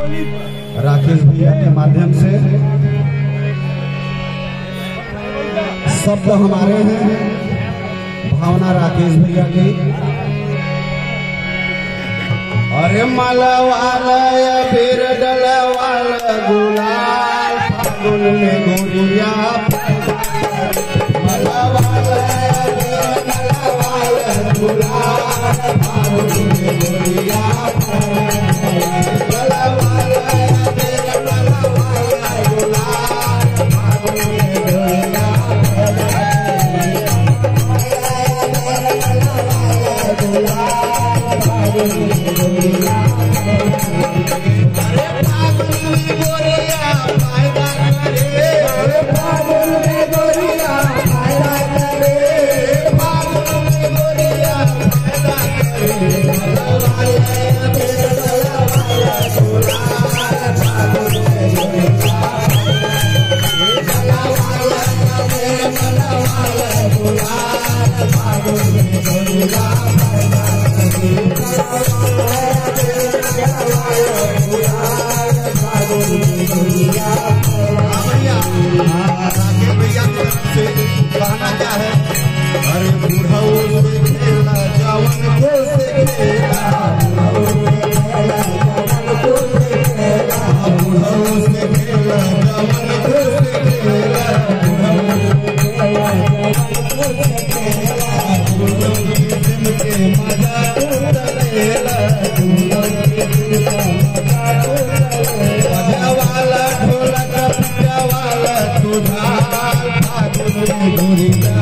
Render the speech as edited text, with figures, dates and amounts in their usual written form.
राकेश भैया के माध्यम से शब्द हमारे हैं, भावना राकेश भैया की। अरे मलवाला फिर डलवाला गुलाल फागुन में गोरिया मलवाला फिर डलवाला गुलाल फागुन में गोरिया मलवाला फिर डलवाला गुलाल फागुन में गोरिया कहना क्या है? अरे बुढ़ऊ से खेला जवन को से खेला बुढ़ऊ से खेला जवन को से खेला बुढ़ऊ से खेला जवन को से खेला बुढ़ऊ की दिन के मजा उतरेला बुढ़ऊ की दिन का मजा उतरेला वाला ढोलक पिया वाला तुझा गुलाल फागुन में गोरिया